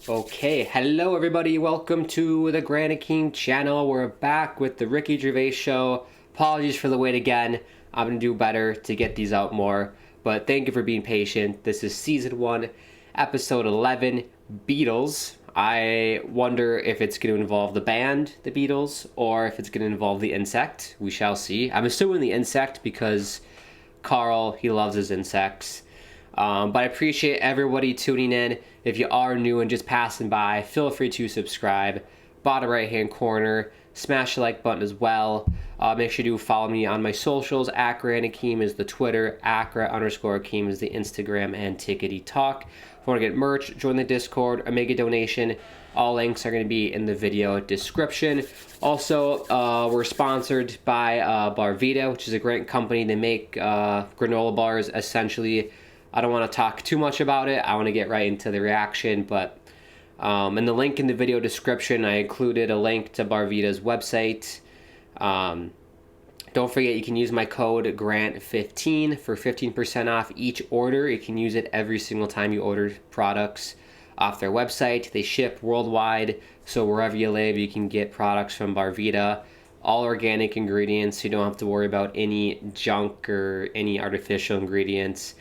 Okay, hello everybody. Welcome to the Grand King channel. We're back with the Ricky Gervais show. Apologies for the wait again. I'm gonna do better to get these out more, but thank you for being patient. This is season 1, episode 11, Beetles. I wonder if it's going to involve the band, the Beatles, or if it's going to involve the insect. We shall see. I'm assuming the insect because Karl, he loves his insects. But I appreciate everybody tuning in. If you are new and just passing by, feel free to subscribe. Bottom right hand corner, smash the like button as well. Make sure you do follow me on my socials. @Hakim is the Twitter, @_Hakim is the Instagram, and Tickety Talk. If you want to get merch, join the Discord, or make a donation. All links are going to be in the video description. Also, we're sponsored by Barvita, which is a great company. They make granola bars, essentially. I don't want to talk too much about it. I want to get right into the reaction, but in the link in the video description, I included a link to Barvita's website. Don't forget, you can use my code GRANT15 for 15% off each order. You can use it every single time you order products off their website. They ship worldwide, so wherever you live, you can get products from Barvita. All organic ingredients, so you don't have to worry about any junk or any artificial ingredients.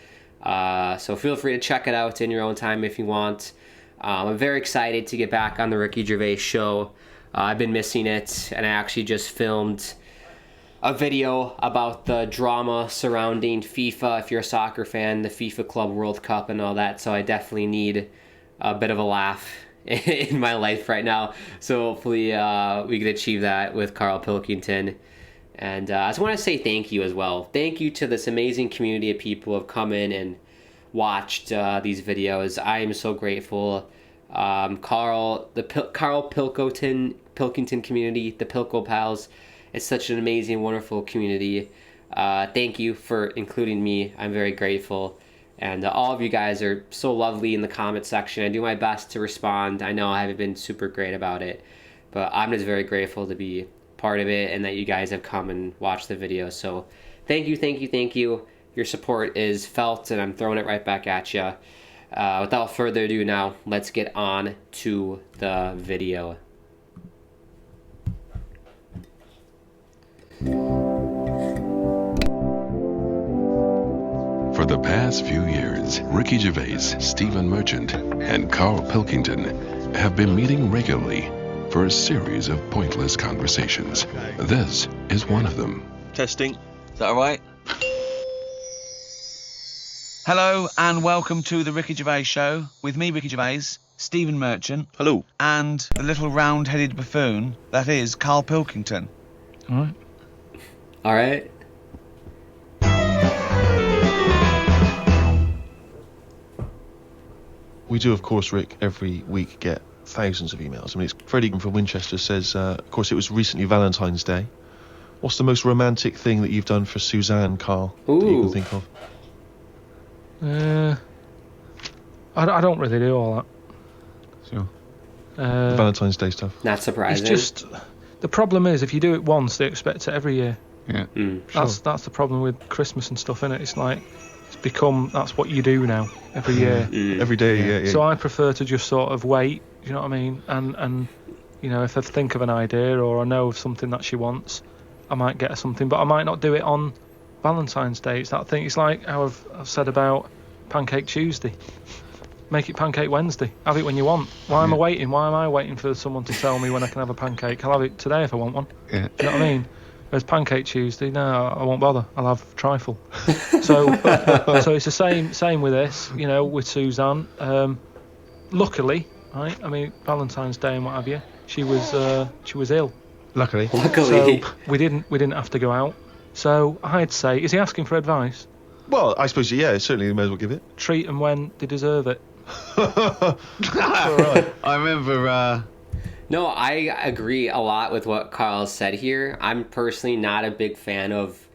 So feel free to check it out in your own time if you want. I'm very excited to get back on the Ricky Gervais show. I've been missing it, and I actually just filmed a video about the drama surrounding FIFA. If you're a soccer fan, the FIFA Club World Cup and all that, so I definitely need a bit of a laugh in my life right now. So hopefully we can achieve that with Karl Pilkington. And I just want to say thank you as well. Thank you to this amazing community of people who have come in and watched these videos. I am so grateful. Karl Pilkington community, the Pilko Pals. It's such an amazing, wonderful community. Thank you for including me. I'm very grateful. And all of you guys are so lovely in the comment section. I do my best to respond. I know I haven't been super great about it, but I'm just very grateful to be part of it and that you guys have come and watched the video. So thank you, thank you, thank you. Your support is felt, and I'm throwing it right back at you. Without further ado now, let's get on to the video. For the past few years, Ricky Gervais, Stephen Merchant, and Karl Pilkington have been meeting regularly for a series of pointless conversations. This is one of them. Testing. Is that all right? Hello and welcome to the Ricky Gervais show with me, Ricky Gervais, Stephen Merchant. Hello. And the little round-headed buffoon that is Karl Pilkington. All right. All right. We do, of course, Rick, every week get thousands of emails. I mean, it's Freddie from Winchester says, of course, it was recently Valentine's Day. What's the most romantic thing that you've done for Suzanne, Karl, that you can think of? I don't really do all that. Sure. Valentine's Day stuff. Not surprising. It's just, the problem is, if you do it once, they expect it every year. Yeah. That's the problem with Christmas and stuff, innit? It's like, it's become, that's what you do now, every year. Every day, yeah. So I prefer to just sort of wait, you know what I mean? And you know, if I think of an idea or I know of something that she wants, I might get her something, but I might not do it on Valentine's Day. It's that thing. It's like how I've said about Pancake Tuesday. Make it Pancake Wednesday. Have it when you want. Why am I waiting? Why am I waiting for someone to tell me when I can have a pancake? I'll have it today if I want one. Yeah. You know what I mean? Whereas Pancake Tuesday, no, I won't bother. I'll have trifle. So it's the same with this. You know, with Suzanne. Luckily, right? I mean, Valentine's Day and what have you. She was ill. Luckily. Luckily. So we didn't have to go out. So I'd say, is he asking for advice? Well, I suppose, yeah, certainly you may as well give it. Treat them when they deserve it. All right. I remember... No, I agree a lot with what Karl said here. I'm personally not a big fan of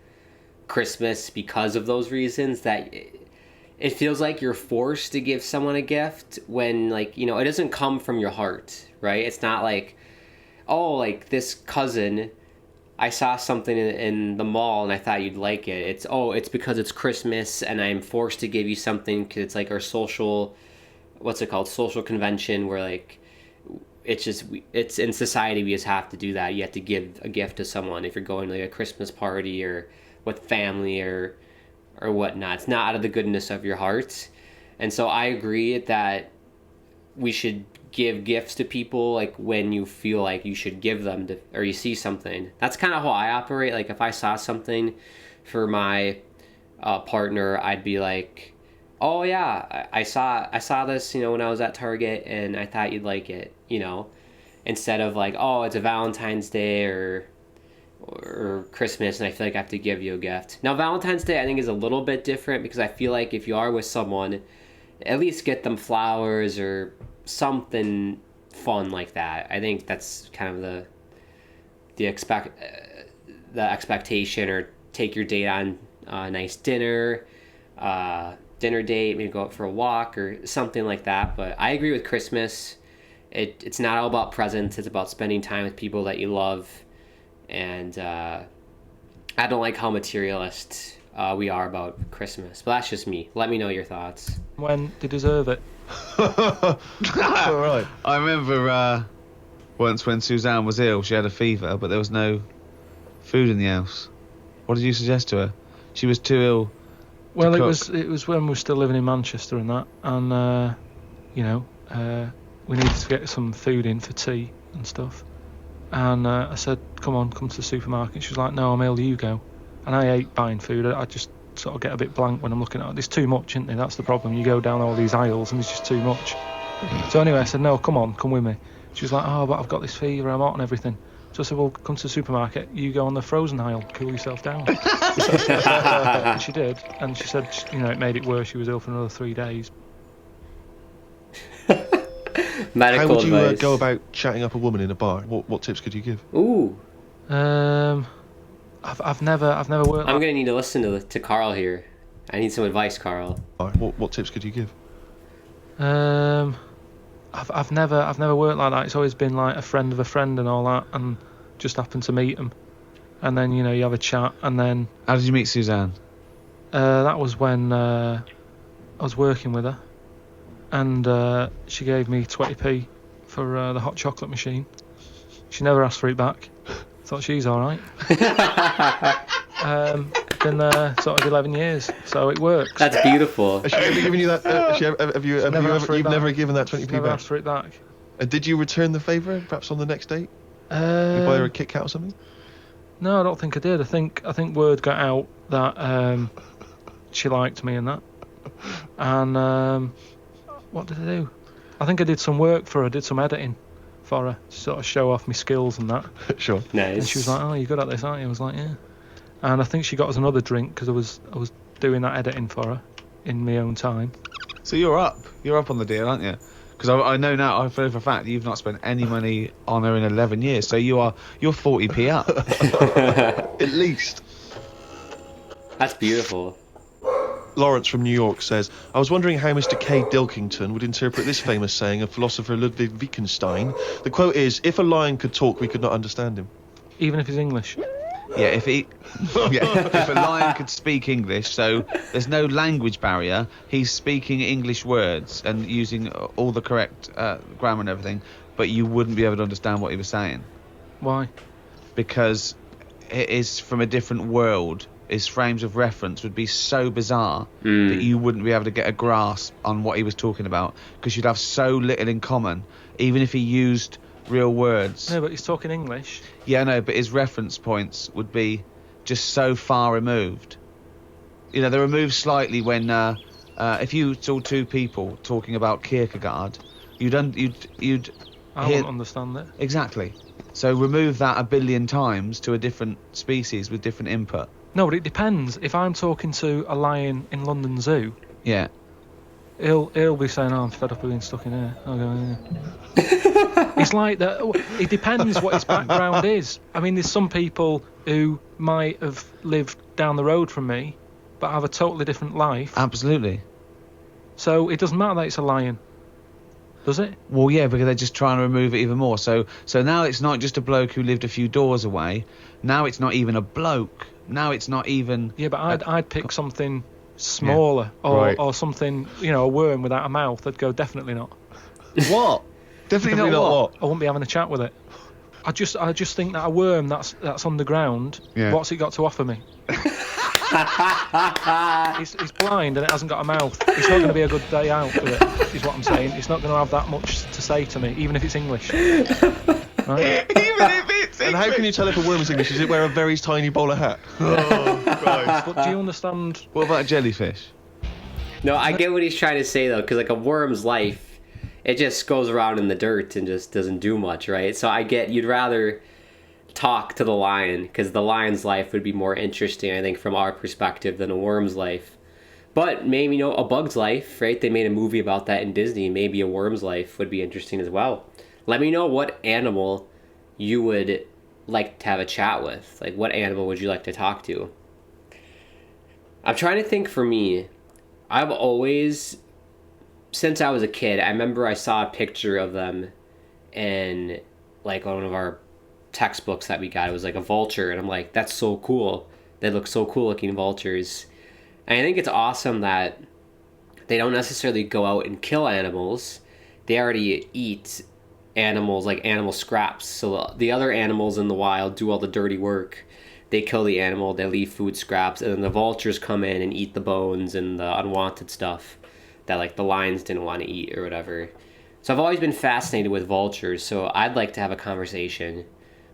Christmas because of those reasons, that it feels like you're forced to give someone a gift when, like, you know, it doesn't come from your heart, right? It's not like, oh, like this cousin, I saw something in the mall and I thought you'd like it. It's because it's Christmas and I'm forced to give you something because it's like our social what's it called, social convention where like it's in society we just have to do that. You have to give a gift to someone if you're going to like a Christmas party or with family or whatnot. It's not out of the goodness of your heart. And so I agree that we should give gifts to people like when you feel like you should give them to, or you see something. That's kind of how I operate. Like if I saw something for my partner, I'd be like, oh yeah, I saw this, you know, when I was at Target and I thought you'd like it, you know, instead of like, oh, it's a Valentine's Day or Christmas and I feel like I have to give you a gift. Now Valentine's Day I think is a little bit different because I feel like if you are with someone, at least get them flowers or something fun like that. I think that's kind of the expectation, or take your date on a nice dinner date, maybe go out for a walk or something like that. But I agree with Christmas. It's not all about presents. It's about spending time with people that you love. And I don't like how materialist we are about Christmas. But that's just me. Let me know your thoughts. When they deserve it. All right. I remember once when Suzanne was ill, she had a fever, but there was no food in the house. What did you suggest to her? She was too ill. Well, it was when we were still living in Manchester and that, and we needed to get some food in for tea and stuff. And I said, come to the supermarket. She was like, no, I'm ill, you go. And I hate buying food. I just sort of get a bit blank when I'm looking at it. There's too much, isn't there? That's the problem. You go down all these aisles and there's just too much. So anyway, I said, no, come with me. She was like, oh, but I've got this fever, I'm hot and everything. So I said, well, come to the supermarket, you go on the frozen aisle, cool yourself down. And she did, and she said, you know, it made it worse. She was ill for another 3 days. Medical How would you advice. go about chatting up a woman in a bar? What tips could you give? Ooh. I've never worked. I'm gonna need to listen to Karl here. I need some advice, Karl. What tips could you give? I've never worked like that. It's always been like a friend of a friend and all that, and just happened to meet them, and then you know you have a chat, and then. How did you meet Suzanne? That was when I was working with her, and she gave me 20p for the hot chocolate machine. She never asked for it back. Thought she's all right. Been there sort of 11 years, so it works. That's beautiful. Has she ever given you that? You've never given that 20p Never back? asked for it back. Did you return the favour, perhaps on the next date? You buy her a Kit Kat or something? No, I don't think I did. I think word got out that she liked me and that. And what did I do? I think I did some work for her. Did some editing for her to sort of show off my skills and that. Sure. Nice. And she was like, "Oh, you're good at this, aren't you?" I was like, "Yeah." And I think she got us another drink because I was doing that editing for her in my own time. So you're up on the deal, aren't you? Because I know now, I feel for a fact that you've not spent any money on her in 11 years. So you're 40p up. At least. That's beautiful. Lawrence from New York says, I was wondering how Mr. K. Pilkington would interpret this famous saying of philosopher Ludwig Wittgenstein. The quote is, if a lion could talk, we could not understand him. Even if he's English. Yeah, if a lion could speak English, so there's no language barrier, he's speaking English words and using all the correct grammar and everything, but you wouldn't be able to understand what he was saying. Why? Because it is from a different world. His frames of reference would be so bizarre that you wouldn't be able to get a grasp on what he was talking about, because you'd have so little in common, even if he used real words. No, but he's talking English. Yeah, no, but his reference points would be just so far removed. You know, they're removed slightly when if you saw two people talking about Kierkegaard, you'd I hear... wouldn't understand it. Exactly. So remove that 1 billion times to a different species with different input. No, but it depends. If I'm talking to a lion in London Zoo, Yeah. he'll be saying, "Oh, I'm fed up of being stuck in here." I'll go, "Yeah." It's like that. It depends what his background is. I mean, there's some people who might have lived down the road from me, but have a totally different life. Absolutely. So it doesn't matter that it's a lion, does it? Well, yeah, because they're just trying to remove it even more. So now it's not just a bloke who lived a few doors away. Now it's not even a bloke. Now it's not even... Yeah, but I'd pick something smaller, Right. or something, a worm without a mouth, I'd go definitely not. What? Definitely not what? I wouldn't be having a chat with it. I just think that a worm that's on the ground, Yeah. what's it got to offer me? It's blind and it hasn't got a mouth. It's not going to be a good day out with it, is what I'm saying. It's not going to have that much to say to me, even if it's English. Right? Even if it's And how can you tell if a worm is English? Does it wear a very tiny bowler hat? Oh, Christ. But do you understand? What about a jellyfish? No, I get what he's trying to say though, because like a worm's life, it just goes around in the dirt and just doesn't do much, right? So I get you'd rather talk to the lion, because the lion's life would be more interesting, I think, from our perspective than a worm's life. But maybe, a bug's life, right? They made a movie about that in Disney. Maybe a worm's life would be interesting as well. Let me know what animal you would like to have a chat with. Like, what animal would you like to talk to? I'm trying to think for me. I've always, since I was a kid, I remember I saw a picture of them in, like, one of our textbooks that we got. It was like a vulture, and I'm like, that's so cool. They look so cool looking, vultures. And I think it's awesome that they don't necessarily go out and kill animals. They already eat animals, like animal scraps. So the other animals in the wild do all the dirty work. They kill the animal, they leave food scraps, and then the vultures come in and eat the bones and the unwanted stuff that like the lions didn't want to eat or whatever. So I've always been fascinated with vultures, so I'd like to have a conversation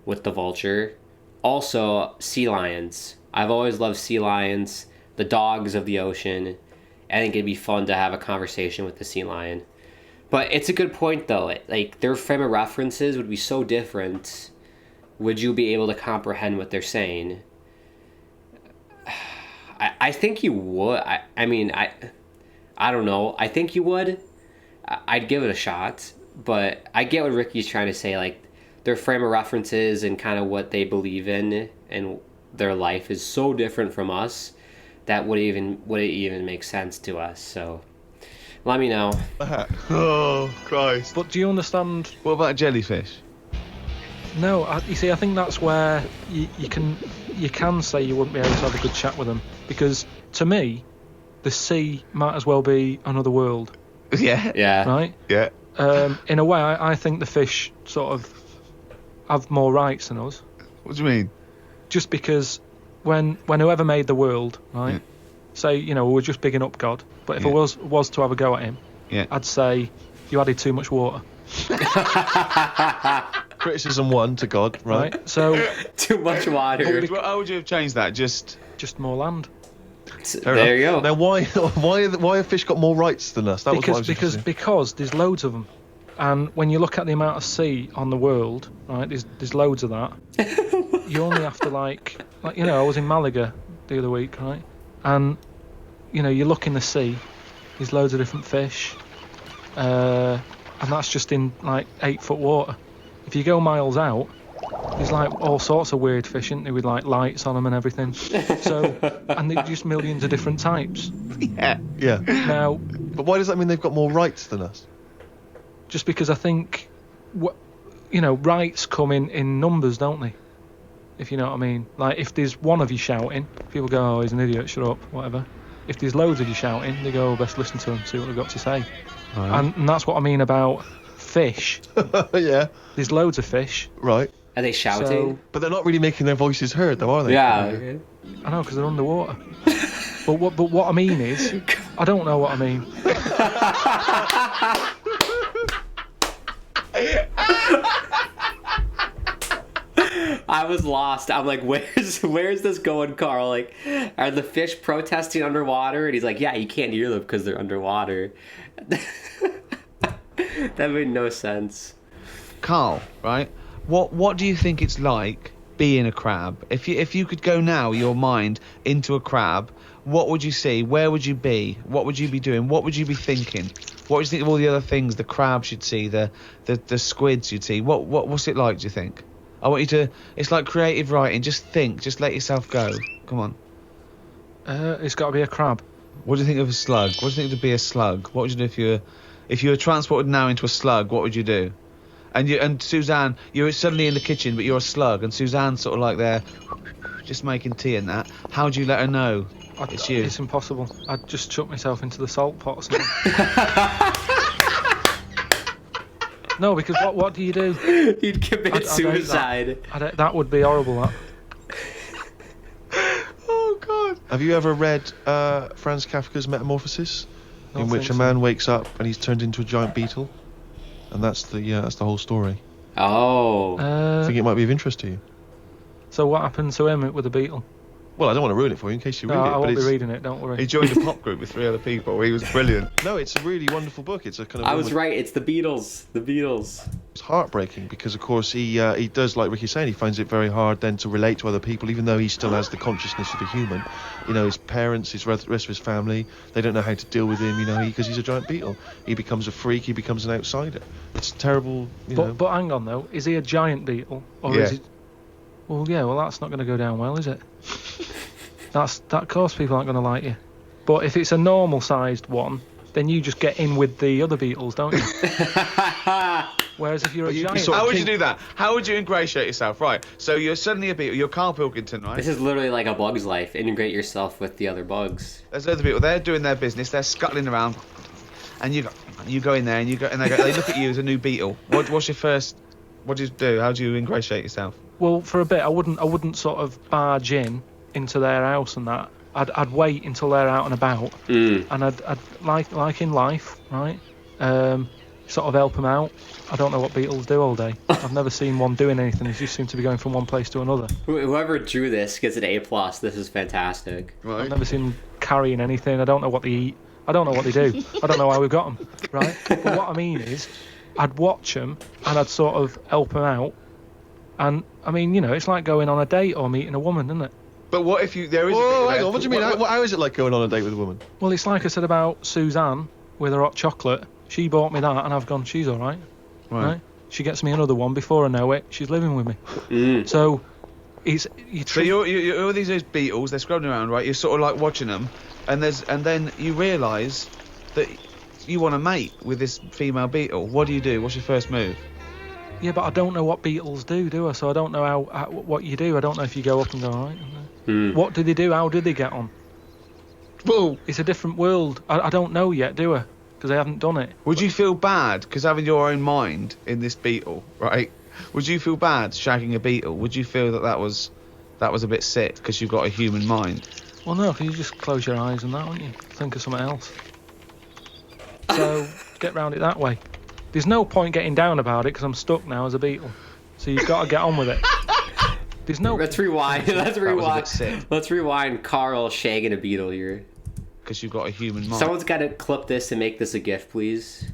with the vulture. Also, sea lions. I've always loved sea lions, the dogs of the ocean. I think it'd be fun to have a conversation with the sea lion. But it's a good point, though. Like, their frame of references would be so different. Would you be able to comprehend what they're saying? I think you would. I mean, I don't know. I think you would. I'd give it a shot. But I get what Ricky's trying to say. Like, their frame of references and kind of what they believe in and their life is so different from us that would it even make sense to us. So let me know. Oh, Christ. But do you understand? What about a jellyfish? No, you see, I think that's where you can say you wouldn't be able to have a good chat with them, because to me, the sea might as well be another world. Yeah. Right. Yeah. In a way, I think the fish sort of have more rights than us. What do you mean? Just because when whoever made the world, right? Say, we're just bigging up God, but if I was to have a go at him, I'd say you added too much water. Criticism 1 to God, right? So Too much water. How would you have changed that? Just more land. There you go. Now, why have fish got more rights than us? That was what I was interested in. Because there's loads of them, and when you look at the amount of sea on the world, right? There's loads of that. You only have to like I was in Malaga the other week, right? And you look in the sea, there's loads of different fish, and that's just in like 8-foot water. If you go miles out, there's like all sorts of weird fish, isn't there, with like lights on them and everything. So, and there's just millions of different types. Yeah. Now, but why does that mean they've got more rights than us? just because I think, rights come in numbers, don't they? If you know what I mean. Like, if there's one of you shouting, people go, oh, he's an idiot, shut up, whatever. If there's loads of you shouting, they go, oh, best listen to him, see what they've got to say. Right. And that's what I mean about fish. Yeah. There's loads of fish. Right. Are they shouting? But they're not really making their voices heard, though, are they? Yeah. I know, because they're underwater. But what I mean is, I don't know what I mean. I was lost. I'm like, where's this going, Karl? Like, are the fish protesting underwater? And he's like, yeah, you can't hear them because they're underwater. That made no sense. Karl, right? What do you think it's like being a crab? If you could go now, your mind into a crab, what would you see? Where would you be? What would you be doing? What would you be thinking? What would you think of all the other things the crabs you'd see, the squids you'd see? What's it like, do you think? I want you to... It's like creative writing. Just think. Just let yourself go. Come on. It's got to be a crab. What do you think of a slug? What do you think to be a slug? What would you do if you were transported now into a slug? What would you do? And Suzanne, you're suddenly in the kitchen, but you're a slug, and Suzanne's sort of like there, just making tea and that. How do you let her know It's you. It's impossible. I'd just chuck myself into the salt pot or something. No, because what do you do? You'd commit suicide. That would be horrible, that. Oh, God. Have you ever read Franz Kafka's Metamorphosis? In which a man wakes up and he's turned into a giant beetle? And that's the whole story. Oh. I think it might be of interest to you. So what happened to him with the beetle? Well, I don't want to ruin it for you in case you read it. I won't but be reading it, don't worry. He joined a pop group with 3 other people. He was brilliant. No, it's a really wonderful book. It's a kind of... I was right, it's the Beatles. The Beatles. It's heartbreaking because, of course, he does, like Ricky's saying, he finds it very hard then to relate to other people, even though he still has the consciousness of a human. You know, his parents, his rest of his family, they don't know how to deal with him, you know, because he's a giant beetle. He becomes a freak, he becomes an outsider. It's terrible, you know. But hang on, though. Is he a giant beetle? Or is he... Well, yeah, that's not going to go down well, is it? That, of course, people aren't going to like you. But if it's a normal-sized one, then you just get in with the other beetles, don't you? Whereas if you're a giant... How would you do that? How would you ingratiate yourself? Right, so you're suddenly a beetle. You're Karl Pilkington, right? This is literally like a bug's life. Integrate yourself with the other bugs. There's other people. They're doing their business. They're scuttling around. And you go in there and they look at you as a new beetle. What's your first... What do you do? How do you ingratiate yourself? Well, for a bit, I wouldn't sort of barge into their house and that. I'd wait until they're out and about, and I'd like in life, right? Sort of help them out. I don't know what beetles do all day. I've never seen one doing anything. They just seem to be going from one place to another. Whoever drew this gets an A+. This is fantastic. Right. I've never seen them carrying anything. I don't know what they eat. I don't know what they do. I don't know how we've got them, right? But what I mean is, I'd watch them and I'd sort of help them out. And, I mean, you know, it's like going on a date or meeting a woman, isn't it? But what if there is... Whoa, hang on, what do you mean? How is it like going on a date with a woman? Well, it's like I said about Suzanne with her hot chocolate. She bought me that and I've gone, she's all right. Right? She gets me another one. Before I know it, she's living with me. So, it's... So you're all these beetles, they're scrubbing around, right? You're sort of like watching them, and then you realise that you want to mate with this female beetle. What do you do? What's your first move? Yeah, but I don't know what beetles do I? So I don't know how what you do. I don't know if you go up and go, all right. What do they do? How do they get on? Well, it's a different world. I don't know yet, do I? Because I haven't done it. Would you feel bad because having your own mind in this beetle, right? Would you feel bad shagging a beetle? Would you feel that was a bit sick because you've got a human mind? Well, no, because you just close your eyes and that, wouldn't you? Think of something else. So get round it that way. There's no point getting down about it because I'm stuck now as a beetle. So you've got to get on with it. There's no... Let's rewind. Let's rewind Karl shagging a beetle here. Because you've got a human mind. Someone's got to clip this and make this a GIF, please.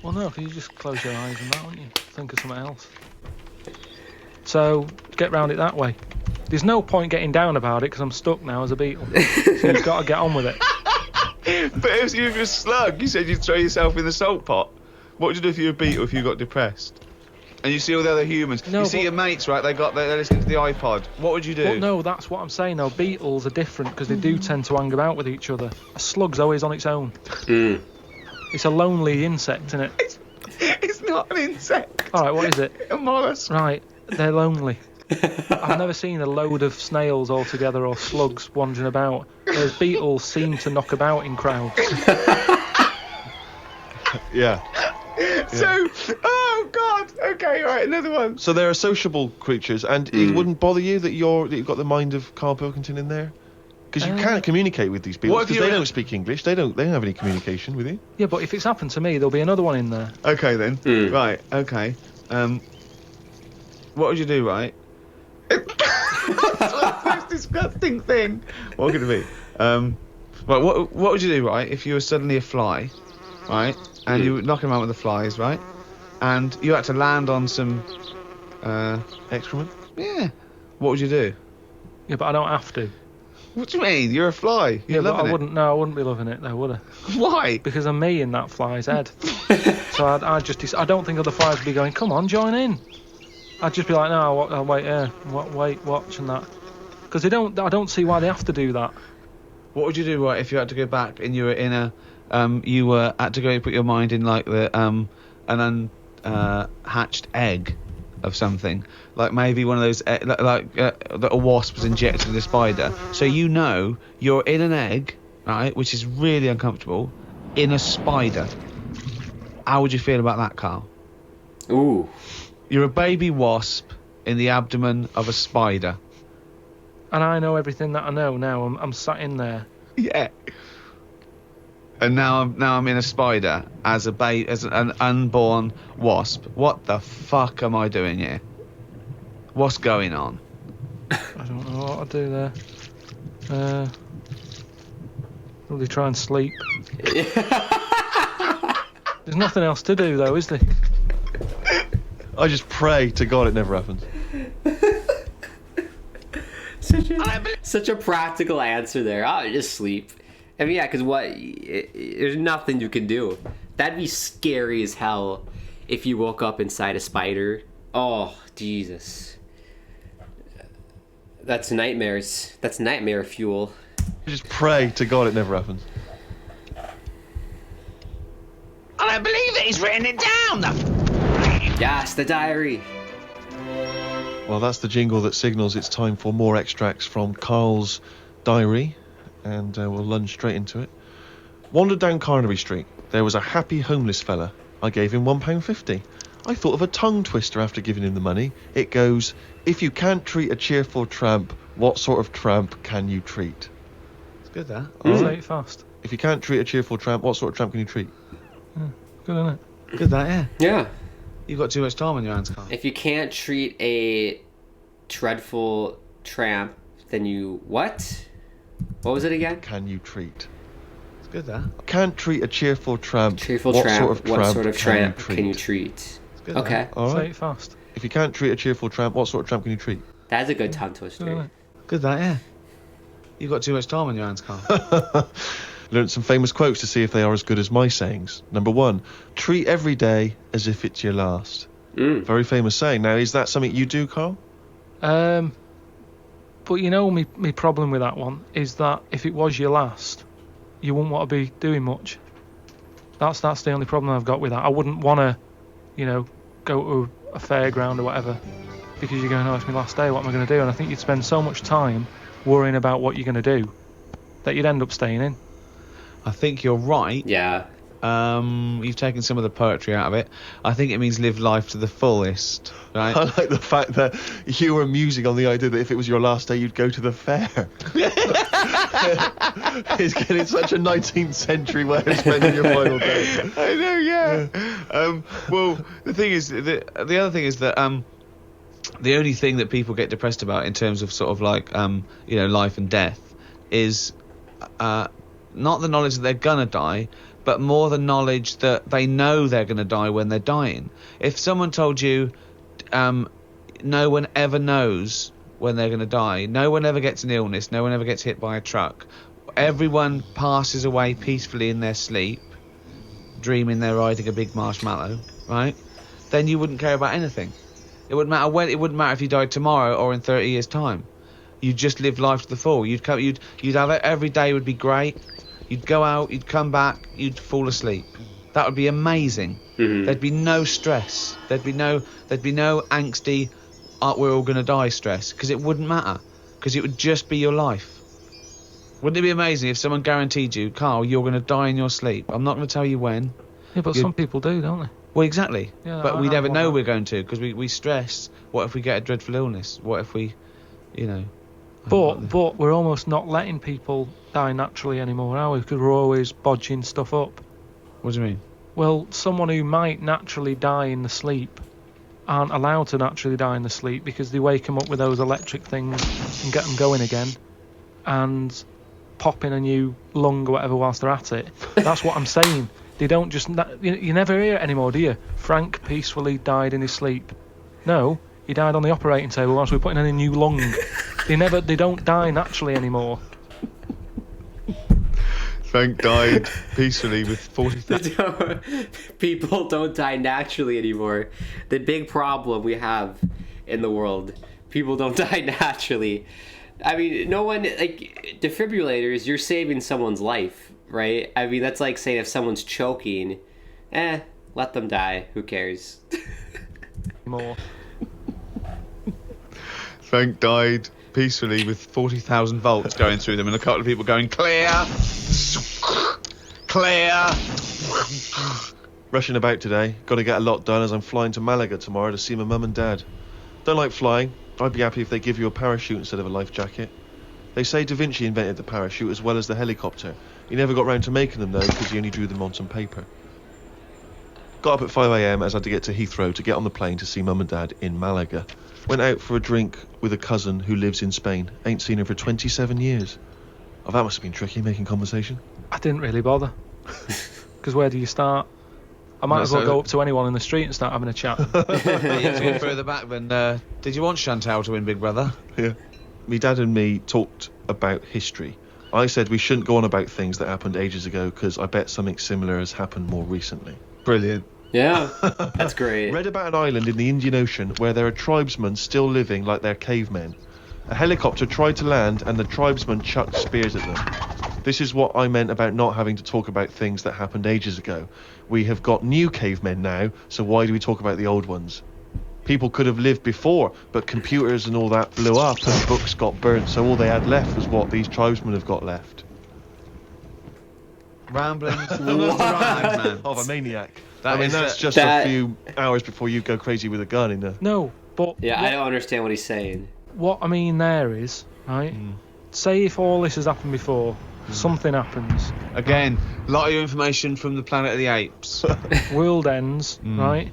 Well, no, because you just close your eyes and that, wouldn't you? Think of something else. So get round it that way. There's no point getting down about it because I'm stuck now as a beetle. So you've got to get on with it. But if you were a slug, you said you'd throw yourself in the salt pot. What would you do if you were a beetle if you got depressed? And you see all the other humans. No, you see your mates, right? They're listening to the iPod. What would you do? Well, no, that's what I'm saying. Though beetles are different because they do tend to hang about with each other. A slug's always on its own. It's a lonely insect, isn't it? It's not an insect. All right, what is it? A mollusk. Right, they're lonely. I've never seen a load of snails all together or slugs wandering about. Whereas beetles seem to knock about in crowds. Yeah. So, oh God, okay, right, another one. So they're sociable creatures, and it wouldn't bother you that you've got the mind of Karl Pilkington in there, because you can't communicate with these people because they don't speak English. They don't have any communication with you. Yeah, but if it's happened to me, there'll be another one in there. Okay then, right, okay. What would you do, right? That's this disgusting thing. What could it be? Right, what would you do, right, if you were suddenly a fly, right? And you were knocking around with the flies, right? And you had to land on some... excrement? Yeah. What would you do? Yeah, but I don't have to. What do you mean? You're a fly. You're but loving I wouldn't. No, I wouldn't be loving it, though, would I? Why? Because I'm me in that fly's head. So I don't think other flies would be going, come on, join in. I'd just be like, no, I'll wait here, wait, watch, and that. Because I don't see why they have to do that. What would you do, right, if you had to go back and you were in a... had to go and put your mind in like the an unhatched egg of something, like maybe one of those that a wasp was injected in a spider, so you know you're in an egg, right, which is really uncomfortable, in a spider. How would you feel about that, Karl? Ooh. You're a baby wasp in the abdomen of a spider. And I know everything that I know now. I'm sat in there. Yeah. And now I'm in a spider as an unborn wasp. What the fuck am I doing here? What's going on? I don't know what I'd do there. Really try and sleep. There's nothing else to do though, is there? I just pray to God it never happens. Such a practical answer there. I'll just sleep. I mean, yeah, because there's nothing you can do. That'd be scary as hell if you woke up inside a spider. Oh, Jesus. That's nightmares. That's nightmare fuel. I just pray to God it never happens. I don't believe that he's written it down. Yes, the diary. Well, that's the jingle that signals it's time for more extracts from Karl's diary, and we'll lunge straight into it. Wandered down Carnaby Street. There was a happy homeless fella. I gave him £1.50. I thought of a tongue twister after giving him the money. It goes, if you can't treat a cheerful tramp, what sort of tramp can you treat? It's good, that. Say it fast. If you can't treat a cheerful tramp, what sort of tramp can you treat? Yeah, good, isn't it? Good, that, yeah. Yeah. You've got too much time on your hands, Karl. If you can't treat a dreadful tramp, then you... What? What was it again? Can you treat? It's good, that. Can't treat a cheerful tramp. Cheerful what tramp. Sort of tramp what sort of tramp can can you you treat? treat? It's good, Okay. that. All Say right. it fast. If you can't treat a cheerful tramp, what sort of tramp can you treat? That's a good tongue Good, isn't twister. it? Good, that, yeah. You've got too much time on your hands, Karl. Learned some famous quotes to see if they are as good as my sayings. Number 1, treat every day as if it's your last. Very famous saying. Now, is that something you do, Karl? But you know, my problem with that one is that if it was your last, you wouldn't want to be doing much. That's the only problem I've got with that. I wouldn't want to, go to a fairground or whatever, because you're going, oh, it's my last day, what am I going to do? And I think you'd spend so much time worrying about what you're going to do that you'd end up staying in. I think you're right. Yeah. You've taken some of the poetry out of it. I think it means live life to the fullest, right? I like the fact that you were musing on the idea that if it was your last day, you'd go to the fair. It's getting such a 19th century way of spending your final day. I know, yeah. Well, the thing is, the other thing is that the only thing that people get depressed about in terms of sort of like life and death is not the knowledge that they're gonna die, but more the knowledge that they know they're going to die when they're dying. If someone told you no one ever knows when they're going to die, no one ever gets an illness, no one ever gets hit by a truck, everyone passes away peacefully in their sleep, dreaming they're riding a big marshmallow, right? Then you wouldn't care about anything. It wouldn't matter when. It wouldn't matter if you died tomorrow or in 30 years' time. You'd just live life to the full. You'd have it, every day would be great. You'd go out, you'd come back, you'd fall asleep. That would be amazing. Mm-hmm. There'd be no stress. There'd be no angsty, we're all going to die stress, because it wouldn't matter, because it would just be your life. Wouldn't it be amazing if someone guaranteed you, Karl, you're going to die in your sleep? I'm not going to tell you when. Yeah, but some people do, don't they? Well, exactly. Yeah, but we I never want know that. we're going to, because we stress. What if we get a dreadful illness? What if we, But we're almost not letting people die naturally anymore, are we? Because we're always bodging stuff up. What do you mean? Well, someone who might naturally die in the sleep aren't allowed to naturally die in the sleep because they wake them up with those electric things and get them going again and pop in a new lung or whatever whilst they're at it. That's what I'm saying. They don't just... You never hear it anymore, do you? Frank peacefully died in his sleep. No, he died on the operating table whilst we were putting in a new lung. They don't die naturally anymore. Frank died peacefully with 40,000. People don't die naturally anymore. The big problem we have in the world, people don't die naturally. I mean, no one, like, defibrillators, you're saving someone's life, right? I mean, that's like saying if someone's choking, let them die, who cares? More. Frank died peacefully with 40,000 volts going through them and a couple of people going, clear! Clear! Rushing about today. Got to get a lot done as I'm flying to Malaga tomorrow to see my mum and dad. Don't like flying. I'd be happy if they give you a parachute instead of a life jacket. They say Da Vinci invented the parachute as well as the helicopter. He never got round to making them though because he only drew them on some paper. Got up at 5 a.m. as I had to get to Heathrow to get on the plane to see mum and dad in Malaga. Went out for a drink with a cousin who lives in Spain. Ain't seen her for 27 years. Oh, that must have been tricky, making conversation. I didn't really bother. Because where do you start? I might as well go up to anyone in the street and start having a chat. Yeah, going further back then, did you want Chantal to win Big Brother? Yeah. Me dad and me talked about history. I said we shouldn't go on about things that happened ages ago because I bet something similar has happened more recently. Brilliant. Yeah, that's great. Read about an island in the Indian Ocean where there are tribesmen still living like they're cavemen. A helicopter tried to land and the tribesmen chucked spears at them. This is what I meant about not having to talk about things that happened ages ago. We have got new cavemen now, so why do we talk about the old ones? People could have lived before, but computers and all that blew up and books got burnt, so all they had left was what these tribesmen have got left. Rambling man. Of a maniac. That is that's just that- a few hours before you go crazy with a gun in the... No, but Yeah, I don't understand what he's saying. what I mean there is, right, say if all this has happened before, something happens, Again, a lot of information from the Planet of the Apes. world ends, right,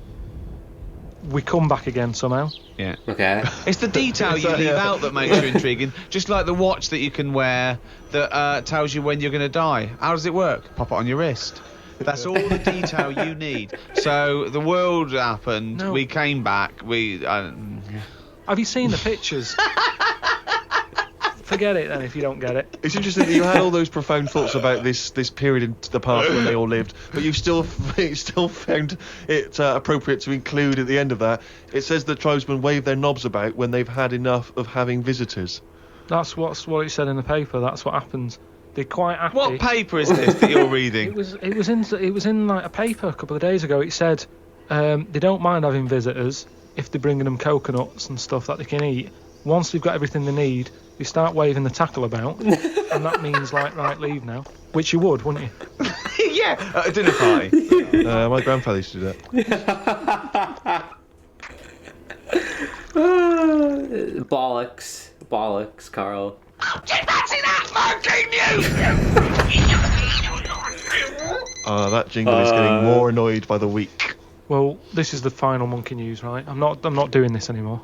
we come back again somehow. Yeah. Okay. It's the detail you leave out that makes you intriguing. Just like the watch that you can wear that tells you when you're going to die. How does it work? Pop it on your wrist. That's all the detail you need. So the world happened. No. We came back. Have you seen the pictures? Forget it then if you don't get it. It's interesting that you had all those profound thoughts about this period in the past when they all lived, but you still found it appropriate to include at the end of that. It says that tribesmen wave their knobs about when they've had enough of having visitors. That's what it said in the paper. That's what happens. They're quite happy. What paper is this that you're reading? It was in like a paper a couple of days ago. It said they don't mind having visitors if they're bringing them coconuts and stuff that they can eat. Once they've got everything they need, they start waving the tackle about, and that means like, right, leave now. Which you would, wouldn't you? Yeah, at a dinner party. My grandfather used to do that. Bollocks, Karl. That jingle is getting more annoyed by the week. Well, this is the final monkey news, right? I'm not doing this anymore.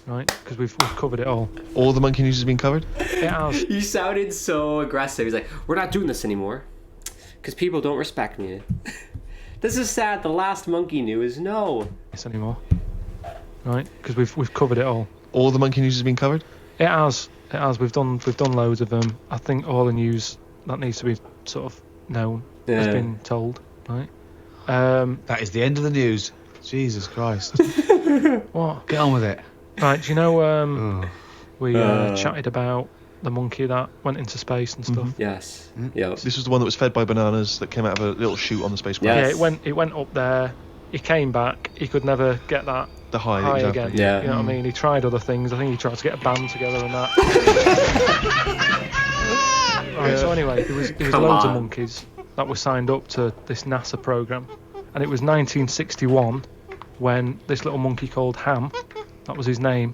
Right, because we've covered it all. All the monkey news has been covered? It has. You sounded so aggressive. He's like, we're not doing this anymore because people don't respect me. This is sad. The last monkey news. No. This anymore. Right, because we've covered it all. All the monkey news has been covered? It has. We've done loads of them. I think all the news that needs to be sort of known has been told. Right. That is the end of the news. Jesus Christ. What? Get on with it. Right. Do you know we chatted about the monkey that went into space and stuff? Yes. Yep. This was the one that was fed by bananas that came out of a little chute on the spacecraft. Yes. Yeah. It went up there. He came back. He could never get that The high exactly. again. Yeah. You know what I mean? He tried other things. I think he tried to get a band together and that. Right. So anyway, there was loads of monkeys that were signed up to this NASA program, and it was 1961 when this little monkey called Ham, that was his name,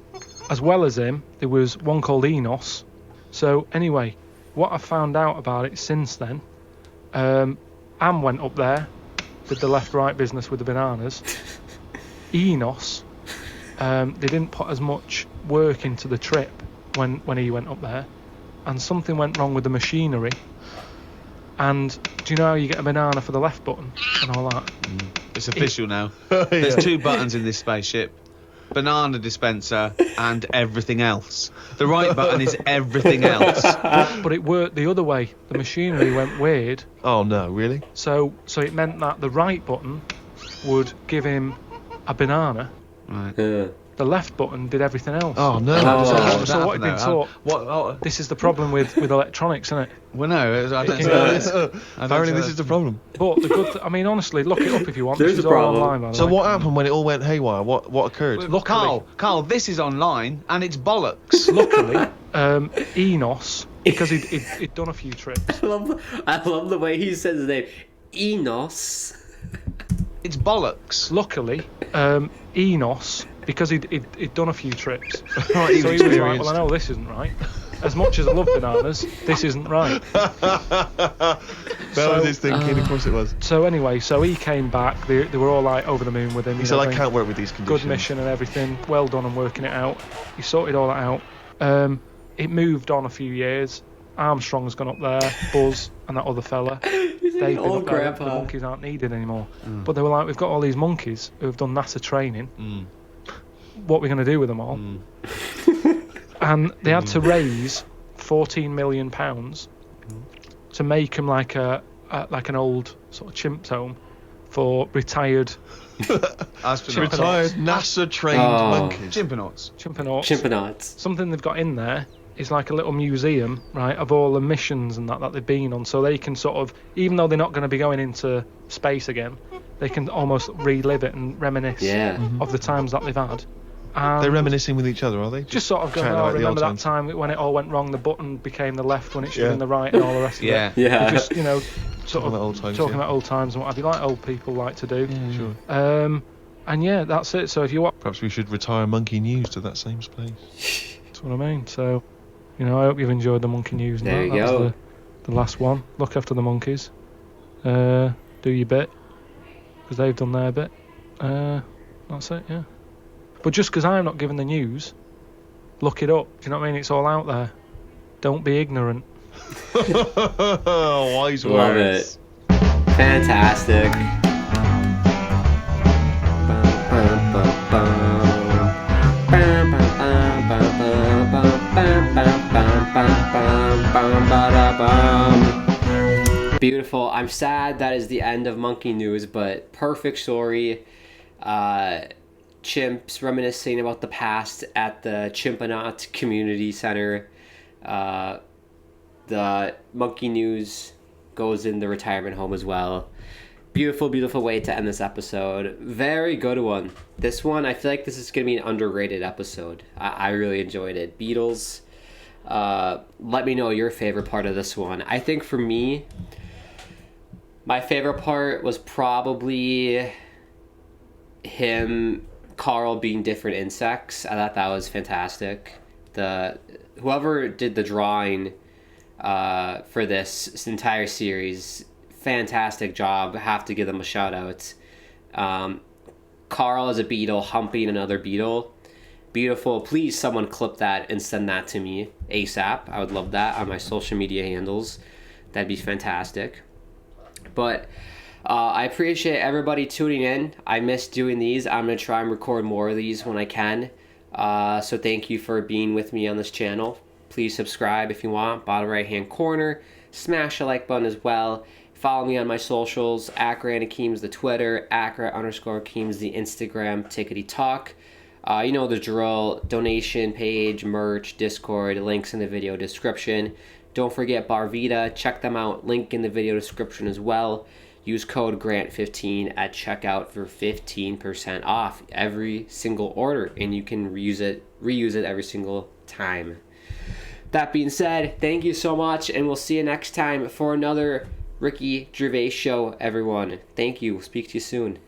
as well as him, there was one called Enos. So anyway, what I found out about it since then, Ham went up there, did the left-right business with the bananas. Enos, they didn't put as much work into the trip when he went up there, and something went wrong with the machinery. And do you know how you get a banana for the left button and all that? It's official now. There's 2 buttons in this spaceship. Banana dispenser and everything else. The right button is everything else. But it worked the other way. The machinery went weird. Oh no, really? So it meant that the right button would give him a banana, Right. the left button did everything else. Oh no! So what had been taught? This is the problem with electronics, isn't it? Well, no, I don't know this. Apparently, this is the problem. But the good, I mean, honestly, look it up if you want. There's this is a all problem. online, by the So way. what happened when it all went haywire? What occurred? Look, Carl, this is online and it's bollocks. Luckily, Enos, because he'd done a few trips. I love the way he says his name. Enos. It's bollocks. Luckily, Enos, because he'd done a few trips. Right, he So was he was like, experienced. well, I know this isn't right. As much as I love bananas, this isn't right. That was his thinking. Of course it was. So anyway, so he came back. They were all like over the moon with him. He you said, know, "I going, can't work with these conditions." good mission and everything. Well done on working it out. He sorted all that out. It moved on a few years. Armstrong's gone up there. Buzz and that other fella. He's They've an been old up there. grandpa. The monkeys aren't needed anymore. But they were like, we've got all these monkeys who have done NASA training. What are we going to do with them all? And they had to raise £14 million to make them like an old sort of chimps home for retired Retired NASA-trained monkeys. Chimpanauts. Chimpanauts. Something they've got in there is like a little museum, right, of all the missions and that they've been on, so they can sort of, even though they're not going to be going into space again, they can almost relive it and reminisce of the times that they've had. And They're reminiscing with each other, are they? just sort of going, chatting oh, about the remember old that times. time when it all went wrong, the button became the left when it should have Yeah. been the right and all the rest of Yeah. it. Yeah. Just, you know, sort Talking of about old times, talking yeah. about old times and what have you, like old people like to do. Sure. And yeah, that's it. So if you want, Perhaps we should retire Monkey News to that same place. that's what I mean. So, you know, I hope you've enjoyed the monkey news. And There that. you That go. was the last one. Look after the monkeys. Do your bit, because they've done their bit. That's it, yeah. But just because I'm not giving the news, look it up. Do you know what I mean? It's all out there. Don't be ignorant. Wise Love words. it. Fantastic. Beautiful. I'm sad that is the end of Monkey News, but perfect story. Chimps reminiscing about the past at the Chimpanaut Community Center. The Monkey News goes in the retirement home as well. Beautiful, beautiful way to end this episode. Very good one. This one, I feel like this is going to be an underrated episode. I really enjoyed it. Beetles, let me know your favorite part of this one. I think for me, my favorite part was probably Karl being different insects. I thought that was fantastic. Whoever did the drawing for this entire series, fantastic job. I have to give them a shout out. Karl as a beetle humping another beetle. Beautiful. Please someone clip that and send that to me ASAP. I would love that on my social media handles. That'd be fantastic. But I appreciate everybody tuning in. I miss doing these. I'm going to try and record more of these when I can. So thank you for being with me on this channel. Please subscribe if you want. Bottom right hand corner. Smash the like button as well. Follow me on my socials. @Hakim the Twitter. @_Hakim the Instagram. Tickety talk. You know the drill. Donation page, merch, Discord. Links in the video description. Don't forget Barvita. Check them out. Link in the video description as well. Use code GRANT15 at checkout for 15% off every single order, and you can reuse it every single time. That being said, thank you so much, and we'll see you next time for another Ricky Gervais show, everyone. Thank you. Speak to you soon.